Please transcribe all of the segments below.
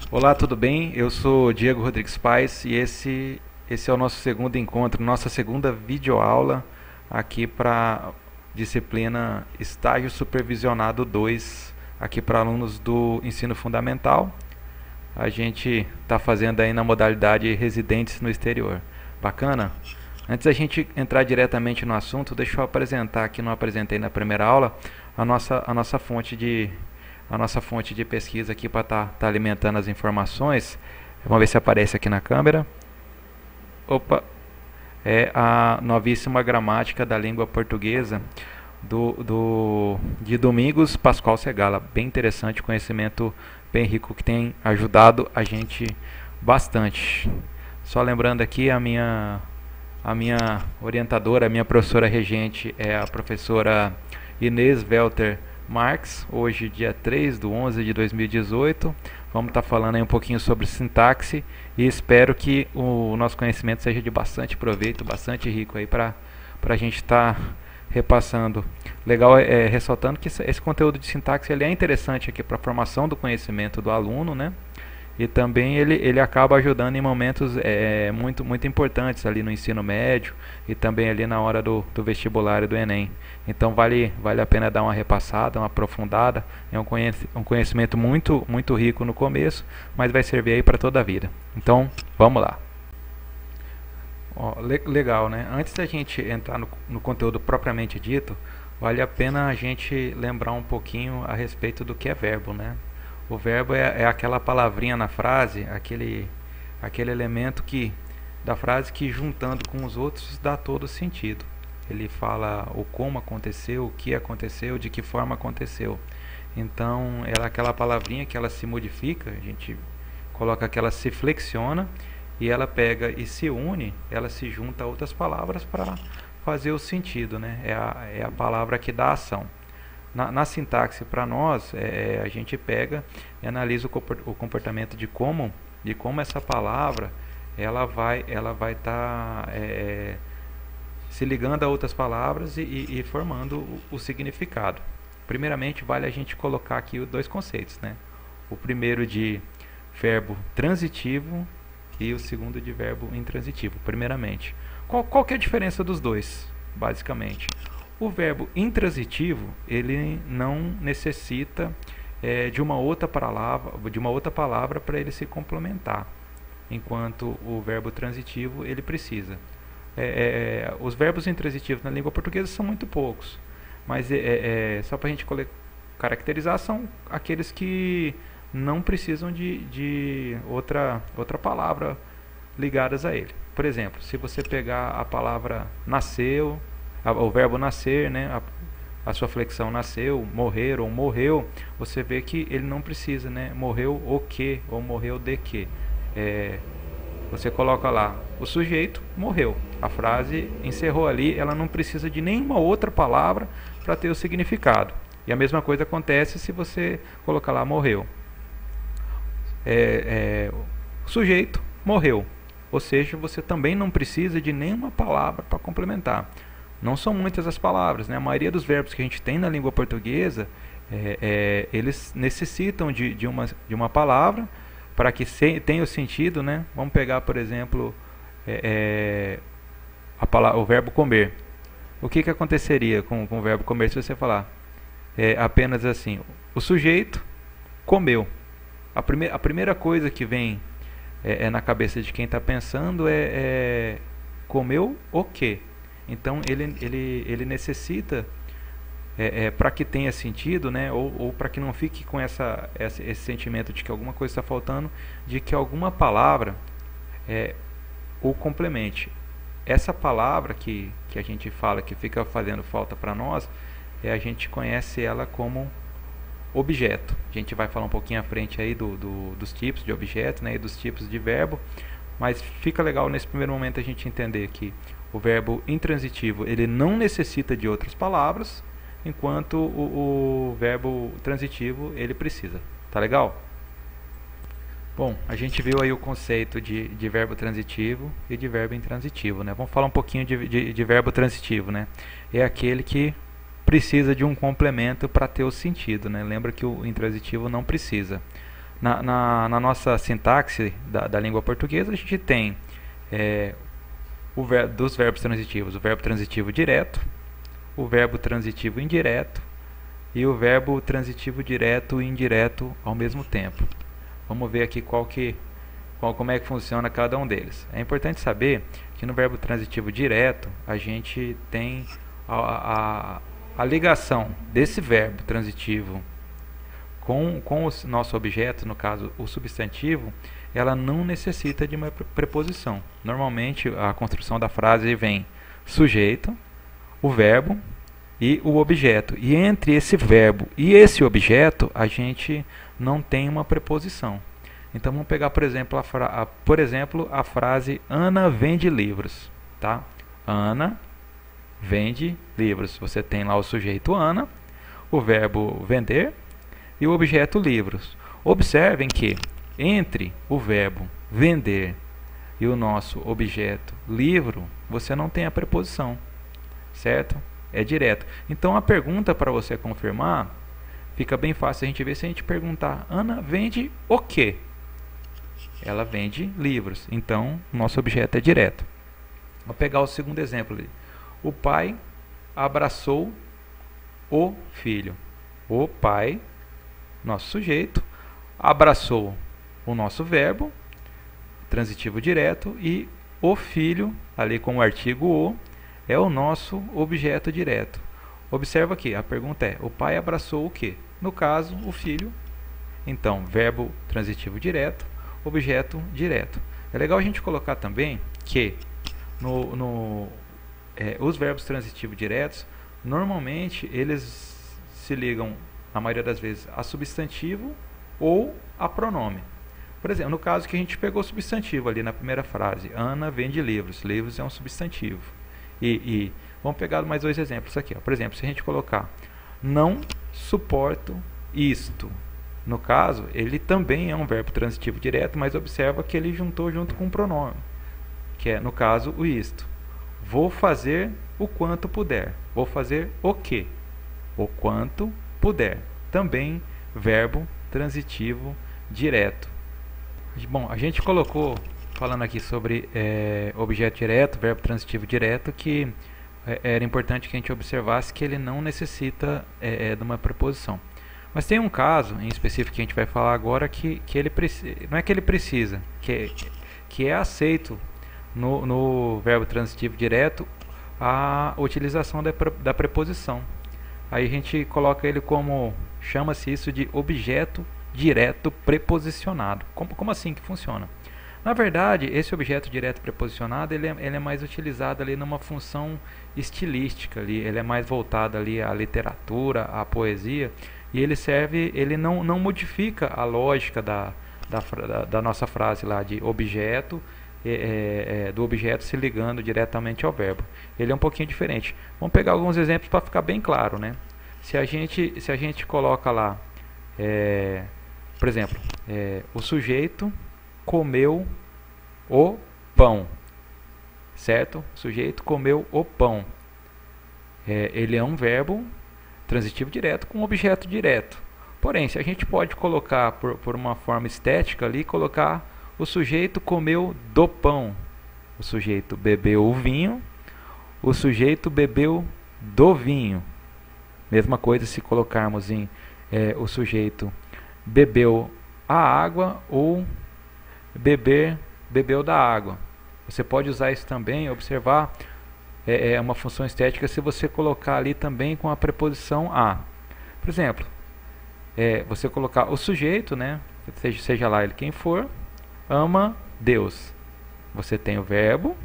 Olá, tudo bem? Eu sou Diego Rodrigues Paes e esse é o nosso segundo encontro, nossa segunda videoaula aqui para disciplina Estágio Supervisionado 2, aqui para alunos do ensino fundamental. A gente está fazendo aí na modalidade residentes no exterior. Bacana? Antes da gente entrar diretamente no assunto, deixa eu apresentar, que não apresentei na primeira aula, a nossa fonte de pesquisa aqui para tá alimentando as informações. Vamos ver se aparece aqui na câmera. Opa, é a novíssima gramática da língua portuguesa de Domingos Pascoal Segala. Bem interessante, conhecimento bem rico que tem ajudado a gente bastante. Só lembrando aqui, a minha orientadora, a minha professora regente é a professora Inês Welter Marx, hoje dia 3/11 de 2018. Vamos estar falando aí um pouquinho sobre sintaxe e espero que o nosso conhecimento seja de bastante proveito, bastante rico aí para a gente estar repassando. Legal ressaltando que esse conteúdo de sintaxe ele é interessante aqui para a formação do conhecimento do aluno, né? E também ele acaba ajudando em momentos muito importantes ali no ensino médio e também ali na hora do vestibular e do Enem. Então vale a pena dar uma repassada, uma aprofundada. É um conhecimento muito rico no começo, mas vai servir aí para toda a vida. Então vamos lá. Ó, legal, né? Antes da gente entrar no conteúdo propriamente dito, vale a pena a gente lembrar um pouquinho a respeito do que é verbo, né? O verbo é aquela palavrinha na frase, aquele elemento da frase que juntando com os outros dá todo sentido. Ele fala o como aconteceu, o que aconteceu, de que forma aconteceu. Então, ela é aquela palavrinha que ela se modifica, a gente coloca que ela se flexiona e ela pega e se une, ela se junta a outras palavras para fazer o sentido, né? É a palavra que dá ação. Na sintaxe, para nós, a gente pega e analisa o comportamento de como essa palavra ela vai estar se ligando a outras palavras e formando o significado. Primeiramente, vale a gente colocar aqui os dois conceitos, né? O primeiro de verbo transitivo e o segundo de verbo intransitivo. Primeiramente, qual que é a diferença dos dois, basicamente? O verbo intransitivo ele não necessita de uma outra palavra para ele se complementar, enquanto o verbo transitivo ele precisa. Os verbos intransitivos na língua portuguesa são muito poucos, mas só para a gente caracterizar são aqueles que não precisam de outra palavra ligadas a ele. Por exemplo, se você pegar a palavra nasceu, o verbo nascer, né, a sua flexão nasceu, morrer ou morreu, você vê que ele não precisa, né, morreu o que ou morreu de que. Você coloca lá o sujeito morreu, a frase encerrou ali, ela não precisa de nenhuma outra palavra para ter o significado. E a mesma coisa acontece se você colocar lá morreu. O sujeito morreu, ou seja, você também não precisa de nenhuma palavra para complementar. Não são muitas as palavras, né? A maioria dos verbos que a gente tem na língua portuguesa, eles necessitam de uma palavra para que tenha o sentido, né? Vamos pegar, por exemplo, o verbo comer. O que aconteceria com o verbo comer se você falar apenas assim, o sujeito comeu. A primeira coisa que vem na cabeça de quem está pensando comeu o quê? Então ele necessita, para que tenha sentido, né, ou para que não fique com esse sentimento de que alguma coisa está faltando, de que alguma palavra o complemente. Essa palavra que a gente fala que fica fazendo falta para nós, a gente conhece ela como objeto. A gente vai falar um pouquinho à frente aí dos tipos de objeto, né, e dos tipos de verbo, mas fica legal nesse primeiro momento a gente entender que o verbo intransitivo ele não necessita de outras palavras, enquanto o verbo transitivo ele precisa. Tá legal? Bom, a gente viu aí o conceito de verbo transitivo e de verbo intransitivo, né? Vamos falar um pouquinho de verbo transitivo, né? É aquele que precisa de um complemento para ter o sentido, né? Lembra que o intransitivo não precisa. Na nossa sintaxe da língua portuguesa, a gente tem dos verbos transitivos, o verbo transitivo direto, o verbo transitivo indireto e o verbo transitivo direto e indireto ao mesmo tempo. Vamos ver aqui como é que funciona cada um deles. É importante saber que no verbo transitivo direto a gente tem a ligação desse verbo transitivo com o nosso objeto, no caso o substantivo, ela não necessita de uma preposição. Normalmente a construção da frase vem sujeito, o verbo e o objeto. E entre esse verbo e esse objeto a gente não tem uma preposição. Então vamos pegar, por exemplo, a frase Ana vende livros. Tá? Ana vende livros. Você tem lá o sujeito Ana, o verbo vender e o objeto livros. Observem que entre o verbo vender e o nosso objeto livro, você não tem a preposição, certo? É direto. Então a pergunta para você confirmar fica bem fácil a gente ver se a gente perguntar: Ana vende o quê? Ela vende livros. Então o nosso objeto é direto. Vou pegar o segundo exemplo ali. O pai abraçou o filho. O pai, nosso sujeito, abraçou o nosso verbo transitivo direto e o filho, ali com o artigo o, é o nosso objeto direto. Observa aqui, a pergunta é: o pai abraçou o quê? No caso, o filho. Então, verbo transitivo direto, objeto direto. É legal a gente colocar também que os verbos transitivos diretos, normalmente eles se ligam, na maioria das vezes, a substantivo ou a pronome. Por exemplo, no caso que a gente pegou o substantivo ali na primeira frase, Ana vende livros. Livros é um substantivo. E vamos pegar mais dois exemplos aqui. Ó. Por exemplo, se a gente colocar não suporto isto. No caso, ele também é um verbo transitivo direto, mas observa que ele juntou junto com um pronome, que é, no caso, o isto. Vou fazer o quanto puder. Vou fazer o quê? O quanto puder. Também verbo transitivo direto. Bom, a gente colocou, falando aqui sobre objeto direto, verbo transitivo direto, que era importante que a gente observasse que ele não necessita de uma preposição. Mas tem um caso em específico que a gente vai falar agora que ele não é que ele precisa, que é aceito no verbo transitivo direto a utilização da preposição. Aí a gente coloca ele como, chama-se isso de objeto direto preposicionado. Como assim que funciona? Na verdade, esse objeto direto preposicionado ele é mais utilizado ali numa função estilística, ele é mais voltado ali à literatura, à poesia, e ele não modifica a lógica da nossa frase lá de objeto, do objeto se ligando diretamente ao verbo. Ele é um pouquinho diferente. Vamos pegar alguns exemplos para ficar bem claro, né? Se a gente coloca lá, por exemplo, o sujeito comeu o pão, certo? O sujeito comeu o pão. Ele é um verbo transitivo direto com objeto direto. Porém, se a gente pode colocar por uma forma estética ali, colocar o sujeito comeu do pão, o sujeito bebeu o vinho, o sujeito bebeu do vinho. Mesma coisa se colocarmos em o sujeito bebeu a água ou bebeu da água. Você pode usar isso também, observar uma função estética se você colocar ali também com a preposição a. Por exemplo, você colocar o sujeito, né, seja lá ele quem for, ama Deus. Você tem o verbo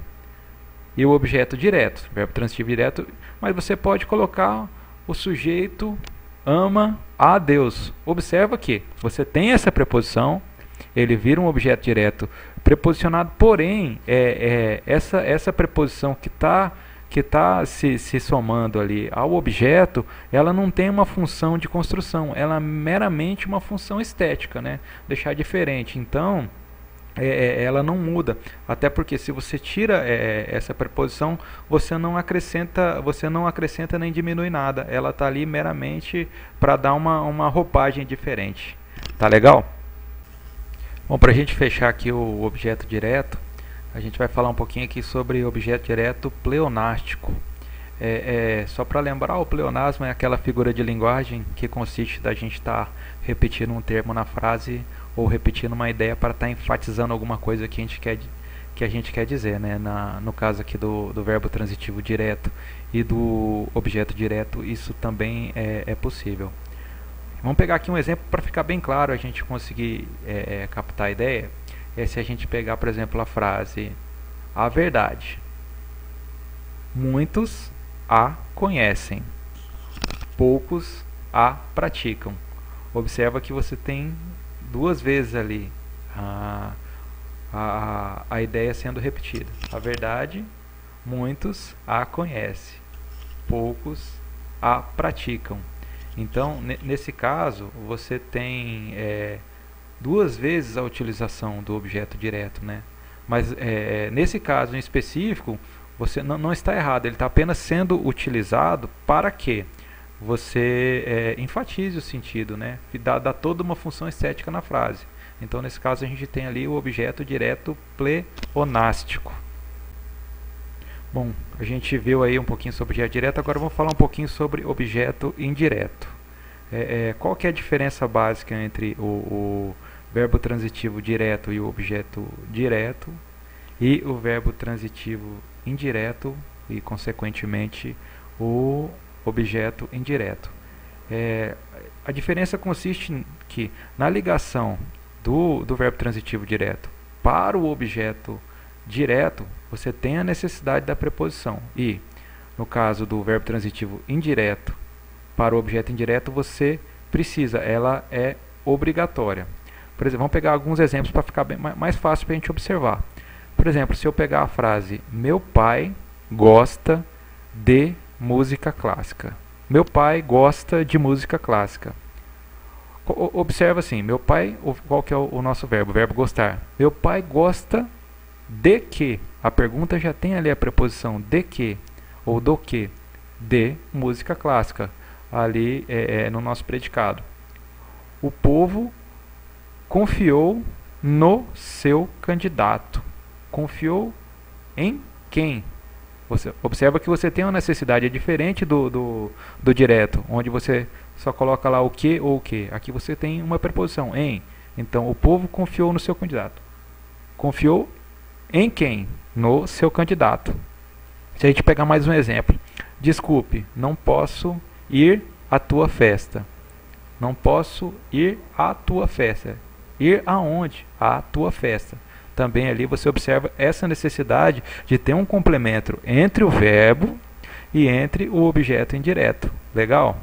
e o objeto direto, verbo transitivo direto, mas você pode colocar o sujeito ama a Deus. Observa que você tem essa preposição, ele vira um objeto direto preposicionado, porém essa preposição que está se somando ali ao objeto, ela não tem uma função de construção, ela é meramente uma função estética, né? Deixar diferente. Então ela não muda, até porque se você tira essa preposição, você não acrescenta nem diminui nada, ela está ali meramente para dar uma roupagem diferente. Tá legal? Bom, para a gente fechar aqui o objeto direto, a gente vai falar um pouquinho aqui sobre objeto direto pleonástico. Só para lembrar, o pleonasmo é aquela figura de linguagem que consiste da gente estar repetindo um termo na frase ou repetindo uma ideia para estar enfatizando alguma coisa que a gente quer dizer, né? No caso aqui do verbo transitivo direto e do objeto direto, isso também é possível. Vamos pegar aqui um exemplo para ficar bem claro, a gente conseguir captar a ideia. Se a gente pegar, por exemplo, a frase: a verdade, muitos a conhecem, poucos a praticam. Observa que você tem duas vezes ali a ideia sendo repetida. A verdade, muitos a conhecem, poucos a praticam. Então, nesse caso, você tem duas vezes a utilização do objeto direto, né? Mas nesse caso em específico, você não está errado, ele está apenas sendo utilizado para que você enfatize o sentido, né? E dá toda uma função estética na frase. Então, nesse caso, a gente tem ali o objeto direto pleonástico. Bom, a gente viu aí um pouquinho sobre objeto direto, agora vamos falar um pouquinho sobre objeto indireto. Qual que é a diferença básica entre o verbo transitivo direto e o objeto direto e o verbo transitivo indireto e, consequentemente, o objeto indireto? A diferença consiste em que, na ligação do verbo transitivo direto para o objeto direto, você tem a necessidade da preposição. E, no caso do verbo transitivo indireto para o objeto indireto, você precisa, ela é obrigatória. Por exemplo, vamos pegar alguns exemplos para ficar mais fácil para a gente observar. Por exemplo, se eu pegar a frase: meu pai gosta de música clássica. Meu pai gosta de música clássica. Observa assim, meu pai, qual que é o nosso verbo? O verbo gostar. Meu pai gosta de que? A pergunta já tem ali a preposição de que ou do que? De música clássica, ali no nosso predicado. O povo confiou no seu candidato. Confiou em quem? Você observa que você tem uma necessidade diferente do direto, onde você só coloca lá o que ou o que. Aqui você tem uma preposição, em. Então, o povo confiou no seu candidato. Confiou em quem? No seu candidato. Se a gente pegar mais um exemplo. Desculpe, não posso ir à tua festa. Não posso ir à tua festa. Ir aonde? À tua festa. Também ali você observa essa necessidade de ter um complemento entre o verbo e entre o objeto indireto. Legal?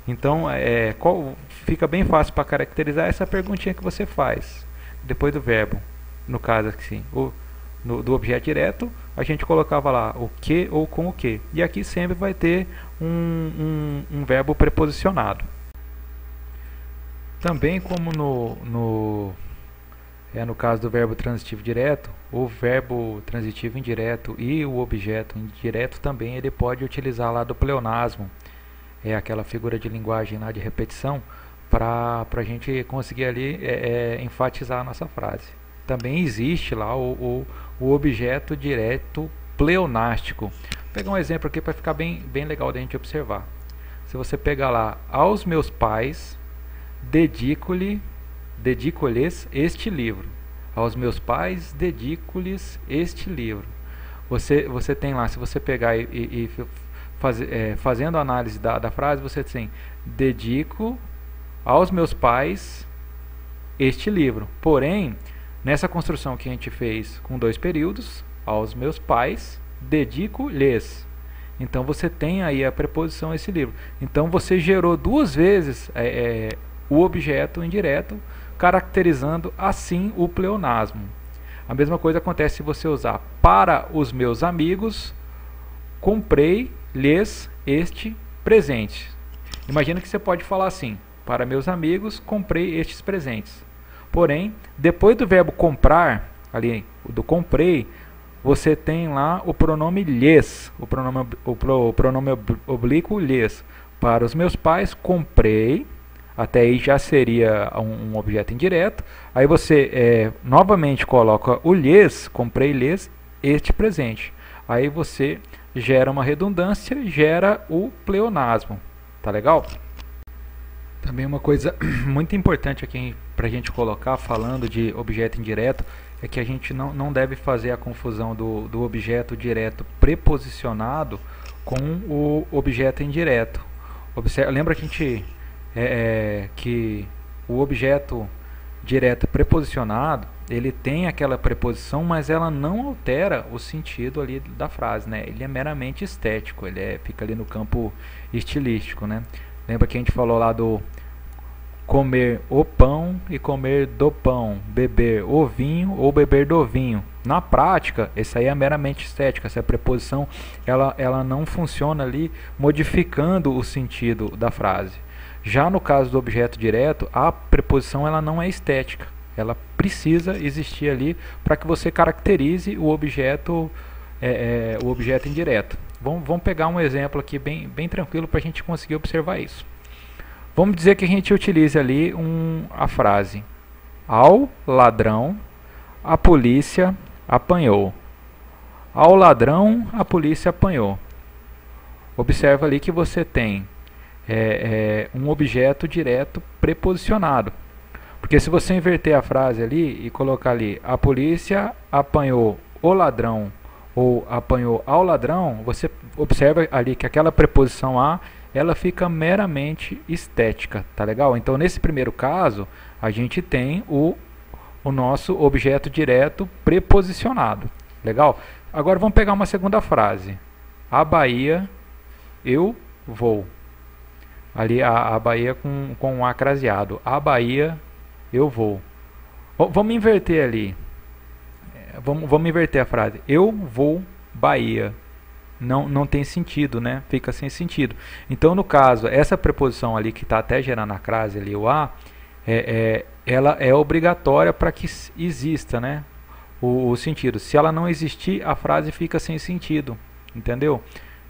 Então, fica bem fácil para caracterizar essa perguntinha que você faz. Depois do verbo, no caso assim, do objeto direto, a gente colocava lá o que ou com o que. E aqui sempre vai ter um verbo preposicionado. Também como no caso do verbo transitivo direto, o verbo transitivo indireto e o objeto indireto também ele pode utilizar lá do pleonasmo, aquela figura de linguagem lá de repetição, para a gente conseguir ali enfatizar a nossa frase. Também existe lá o objeto direto pleonástico. Vou pegar um exemplo aqui para ficar bem legal da gente observar. Se você pegar lá, aos meus pais dedico-lhes este livro. Aos meus pais dedico-lhes este livro. Você tem lá, se você pegar fazendo a análise da frase, você tem: dedico aos meus pais este livro. Porém, nessa construção que a gente fez com dois períodos, aos meus pais dedico-lhes. Então você tem aí a preposição esse livro. Então você gerou duas vezes o objeto indireto, caracterizando assim o pleonasmo. A mesma coisa acontece se você usar para os meus amigos, comprei-lhes este presente. Imagina que você pode falar assim: para meus amigos, comprei estes presentes. Porém, depois do verbo comprar, ali do comprei, você tem lá o pronome lhes, o pronome oblíquo lhes. Para os meus pais, comprei Até aí já seria um objeto indireto. Aí você novamente coloca o lhes, comprei-lhes este presente. Aí você gera uma redundância, gera o pleonasmo. Tá legal? Também uma coisa muito importante aqui para a gente colocar, falando de objeto indireto, é que a gente não deve fazer a confusão do objeto direto preposicionado com o objeto indireto. Lembra que a gente que o objeto direto preposicionado, ele tem aquela preposição, mas ela não altera o sentido ali da frase, né? Ele é meramente estético, fica ali no campo estilístico, né? Lembra que a gente falou lá do comer o pão e comer do pão, beber o vinho ou beber do vinho. Na prática, isso aí é meramente estética. Essa preposição ela não funciona ali modificando o sentido da frase. Já no caso do objeto direto, a preposição ela não é estética. Ela precisa existir ali para que você caracterize o objeto indireto. Vamos pegar um exemplo aqui bem tranquilo para a gente conseguir observar isso. Vamos dizer que a gente utilize ali a frase: ao ladrão, a polícia apanhou. Ao ladrão, a polícia apanhou. Observa ali que você tem um objeto direto preposicionado. Porque se você inverter a frase ali e colocar ali: a polícia apanhou o ladrão ou apanhou ao ladrão, você observa ali que aquela preposição a ela fica meramente estética, tá legal? Então nesse primeiro caso a gente tem o nosso objeto direto preposicionado, legal? Agora vamos pegar uma segunda frase: a Bahia eu vou. Ali a Bahia com um A craseado: a Bahia eu vou. Vamos inverter ali, vamos inverter a frase: eu vou Bahia. Não tem sentido, né? Fica sem sentido. Então, no caso, essa preposição ali que está até gerando a crase ali, o a, ela é obrigatória para que exista, né? O sentido. Se ela não existir, a frase fica sem sentido, entendeu?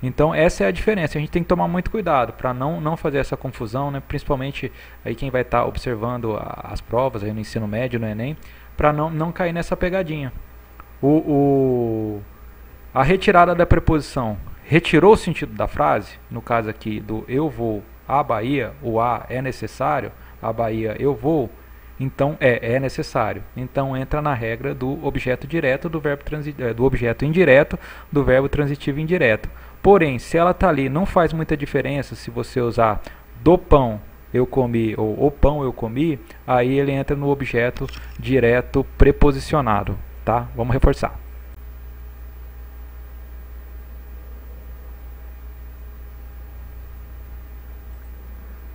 Então, essa é a diferença. A gente tem que tomar muito cuidado para não fazer essa confusão, né? Principalmente aí quem vai estar observando as provas aí no ensino médio, no Enem, para não cair nessa pegadinha. A retirada da preposição retirou o sentido da frase, no caso aqui do eu vou à Bahia, o a é necessário, a Bahia eu vou, então é necessário. Então entra na regra do objeto direto do verbo do objeto indireto do verbo transitivo indireto. Porém, se ela está ali, não faz muita diferença se você usar do pão eu comi ou o pão eu comi, aí ele entra no objeto direto preposicionado, tá? Vamos reforçar.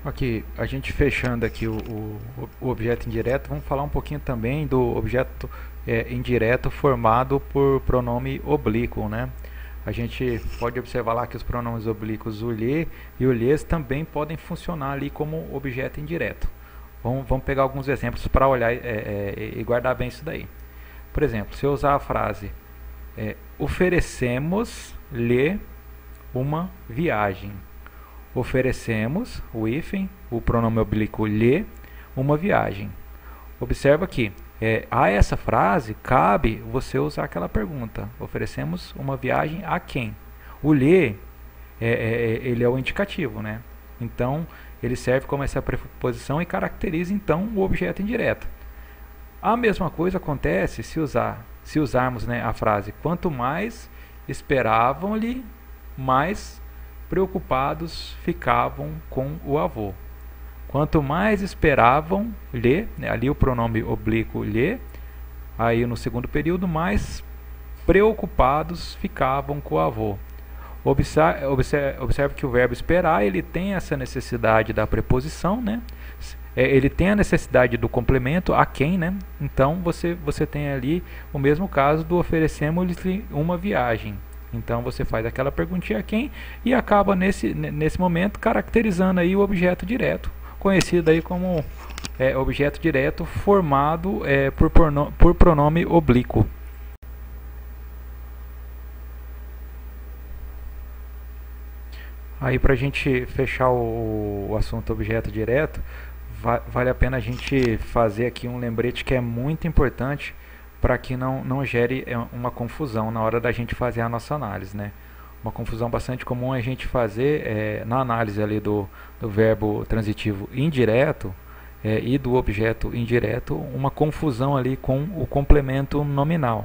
Aqui, a gente fechando aqui o objeto indireto, vamos falar um pouquinho também do objeto indireto formado por pronome oblíquo, né? A gente pode observar lá que os pronomes oblíquos o lhe e o lhes também podem funcionar ali como objeto indireto. Vamos pegar alguns exemplos para olhar e guardar bem isso daí. Por exemplo, se eu usar a frase oferecemos-lhe uma viagem. Oferecemos, o hífen, o pronome oblíquo lhe, uma viagem. Observa que a essa frase cabe você usar aquela pergunta: oferecemos uma viagem a quem? O lhe, ele é o indicativo, né? Então, ele serve como essa preposição e caracteriza então o objeto indireto. A mesma coisa acontece se usarmos, né, a frase: quanto mais esperavam-lhe, mais preocupados ficavam com o avô. Quanto mais esperavam-lhe, né, ali o pronome oblíquo lhe, aí no segundo período, mais preocupados ficavam com o avô. Observe que o verbo esperar, ele tem essa necessidade da preposição, né? Ele tem a necessidade do complemento a quem, né? Então você tem ali o mesmo caso do oferecemos-lhe uma viagem. Então você faz aquela perguntinha a quem e acaba nesse momento caracterizando aí o objeto direto, conhecido aí como objeto direto formado por pronome oblíquo. Aí para a gente fechar o assunto objeto direto, vale a pena a gente fazer aqui um lembrete que é muito importante para que não gere uma confusão na hora da gente fazer a nossa análise, né? Uma confusão bastante comum a gente fazer na análise ali do verbo transitivo indireto e do objeto indireto, uma confusão ali com o complemento nominal.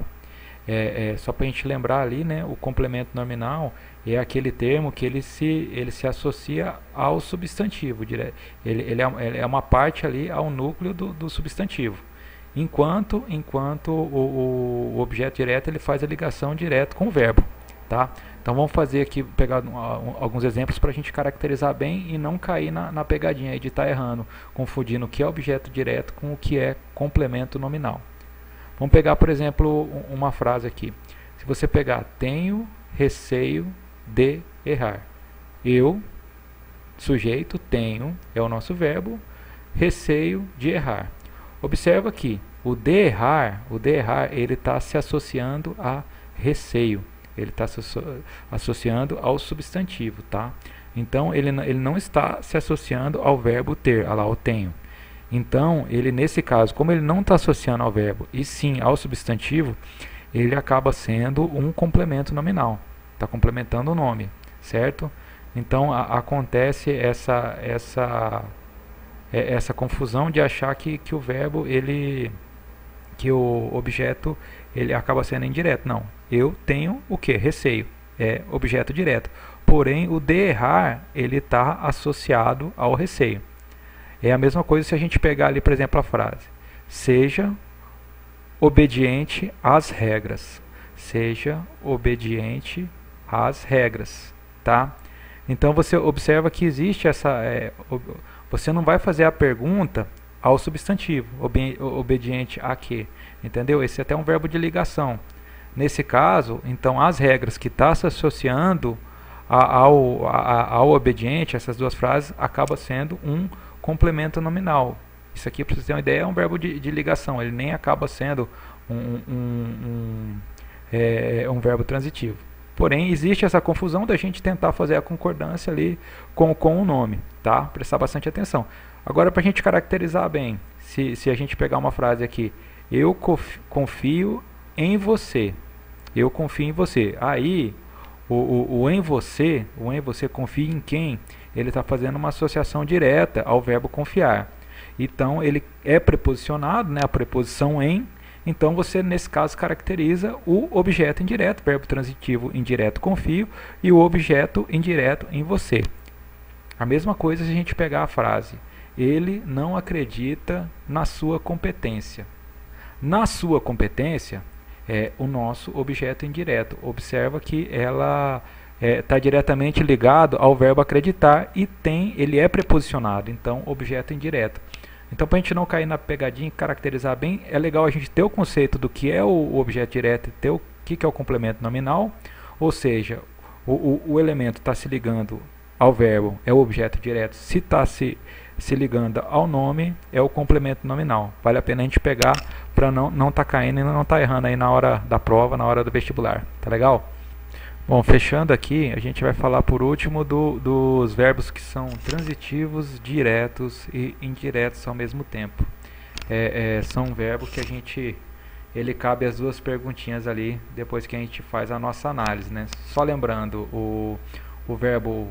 Só para a gente lembrar ali, né, o complemento nominal é aquele termo que ele se associa ao substantivo. Ele é uma parte ali ao núcleo do substantivo. Enquanto o objeto direto ele faz a ligação direto com o verbo. Tá? Então vamos fazer aqui, pegar alguns exemplos para a gente caracterizar bem e não cair na pegadinha aí de estar errando, confundindo o que é objeto direto com o que é complemento nominal. Vamos pegar, por exemplo, uma frase aqui. Se você pegar, tenho receio de errar. Eu, sujeito, tenho, é o nosso verbo, receio de errar. Observa aqui, o de errar, ele está se associando a receio. Ele está associando ao substantivo, tá? Então, ele não está se associando ao verbo ter, lá, o tenho. Então, ele nesse caso, como ele não está associando ao verbo e sim ao substantivo, ele acaba sendo um complemento nominal. Está complementando o nome, certo? Então, acontece essa confusão de achar que o verbo, que o objeto, ele acaba sendo indireto. Não, eu tenho o que? Receio, é objeto direto. Porém, o de errar, ele está associado ao receio. É a mesma coisa se a gente pegar ali, por exemplo, a frase: seja obediente às regras. Seja obediente às regras, tá? Então você observa que existe você não vai fazer a pergunta ao substantivo, obediente a quê? Entendeu? Esse é até um verbo de ligação. Nesse caso, então, as regras que está se associando ao obediente, essas duas frases, acaba sendo um complemento nominal. Isso aqui, para você ter uma ideia, é um verbo de ligação. Ele nem acaba sendo um verbo transitivo. Porém, existe essa confusão da gente tentar fazer a concordância ali com o nome, tá? Prestar bastante atenção. Agora, para a gente caracterizar bem, se a gente pegar uma frase aqui: eu confio em você. Eu confio em você. Aí, o em você confia em quem? Ele está fazendo uma associação direta ao verbo confiar. Então, ele é preposicionado, né, a preposição em. Então, você, nesse caso, caracteriza o objeto indireto, verbo transitivo indireto confio, e o objeto indireto em você. A mesma coisa se a gente pegar a frase: ele não acredita na sua competência. Na sua competência é o nosso objeto indireto. Observa que ela está diretamente ligado ao verbo acreditar e ele é preposicionado, então objeto indireto. Então, para a gente não cair na pegadinha e caracterizar bem, é legal a gente ter o conceito do que é o objeto direto e ter o que é o complemento nominal, ou seja, o elemento está se ligando ao verbo, é o objeto direto. Se está se ligando ao nome, é o complemento nominal. Vale a pena a gente pegar para não estar caindo e não estar errando aí na hora da prova, na hora do vestibular. Tá legal? Bom, fechando aqui, a gente vai falar por último dos verbos que são transitivos, diretos e indiretos ao mesmo tempo. São um verbo que ele cabe as duas perguntinhas ali depois que a gente faz a nossa análise, né? Só lembrando, o verbo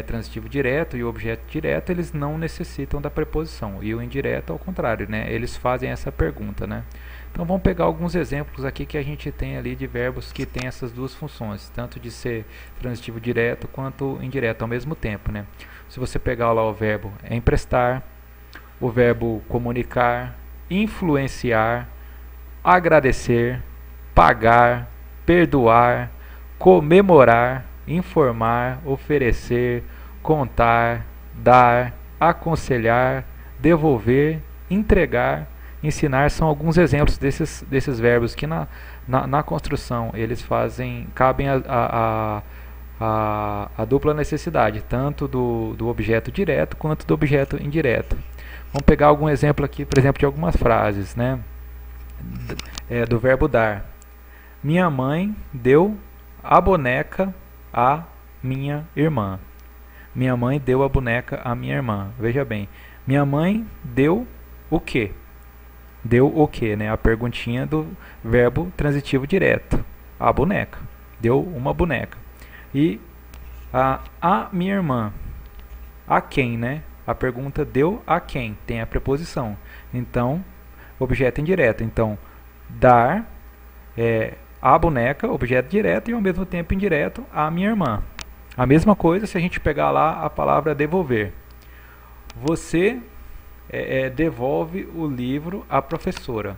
transitivo direto e o objeto direto, eles não necessitam da preposição, e o indireto ao contrário, né? Eles fazem essa pergunta, né? Então vamos pegar alguns exemplos aqui que a gente tem ali de verbos que têm essas duas funções, tanto de ser transitivo direto quanto indireto ao mesmo tempo, né? Se você pegar lá o verbo emprestar, o verbo comunicar, influenciar, agradecer, pagar, perdoar, comemorar, informar, oferecer, contar, dar, aconselhar, devolver, entregar, ensinar, são alguns exemplos desses verbos que na construção eles cabem a dupla necessidade, tanto do objeto direto quanto do objeto indireto. Vamos pegar algum exemplo aqui, por exemplo, de algumas frases, né? Do verbo dar. Minha mãe deu a boneca a minha irmã. Minha mãe deu a boneca à minha irmã. Veja bem, Minha mãe deu o quê? Deu o quê, né? A perguntinha do verbo transitivo direto. A boneca. Deu uma boneca. E a minha irmã. A quem, né? A pergunta deu a quem? Tem a preposição. Então, objeto indireto. Então, dar a boneca, objeto direto, e ao mesmo tempo indireto, a minha irmã. A mesma coisa se a gente pegar lá a palavra devolver. Você devolve o livro à professora.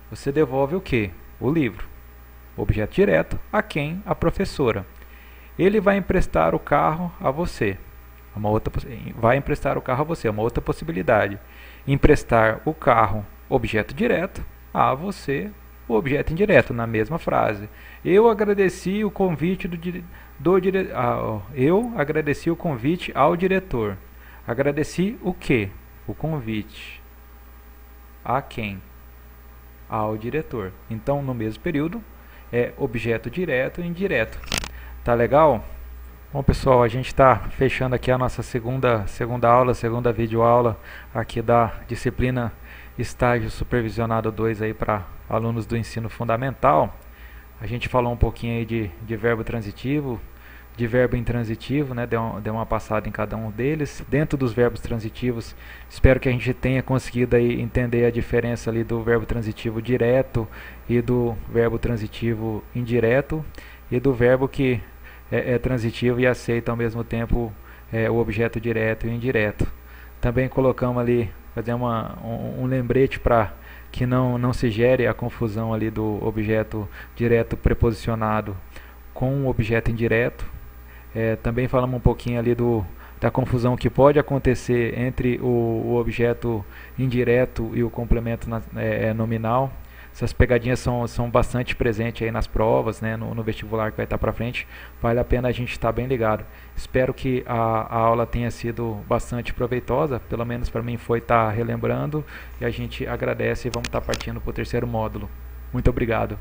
Você devolve o quê? O livro. Objeto direto, a quem? A professora. Ele vai emprestar o carro a você. Vai emprestar o carro a você, é uma outra possibilidade. Emprestar o carro, objeto direto, a você, o objeto indireto, na mesma frase. Eu agradeci o convite eu agradeci o convite ao diretor. Agradeci o quê? O convite. A quem? Ao diretor. Então, no mesmo período, é objeto direto e indireto. Tá legal? Bom, pessoal, a gente está fechando aqui a nossa segunda aula, segunda videoaula aqui da disciplina Estágio Supervisionado 2 aí para alunos do ensino fundamental. A gente falou um pouquinho aí de verbo transitivo, de verbo intransitivo, né? Deu uma passada em cada um deles. Dentro dos verbos transitivos, espero que a gente tenha conseguido aí entender a diferença ali do verbo transitivo direto e do verbo transitivo indireto, e do verbo que é transitivo e aceita ao mesmo tempo o objeto direto e indireto. Também colocamos ali, fazer um lembrete para que não se gere a confusão ali do objeto direto preposicionado com o objeto indireto. Também falamos um pouquinho ali da confusão que pode acontecer entre o objeto indireto e o complemento nominal. Essas pegadinhas são bastante presentes aí nas provas, né, no vestibular que vai estar para frente. Vale a pena a gente estar bem ligado. Espero que a aula tenha sido bastante proveitosa, pelo menos para mim foi estar relembrando, e a gente agradece e vamos estar partindo para o terceiro módulo. Muito obrigado.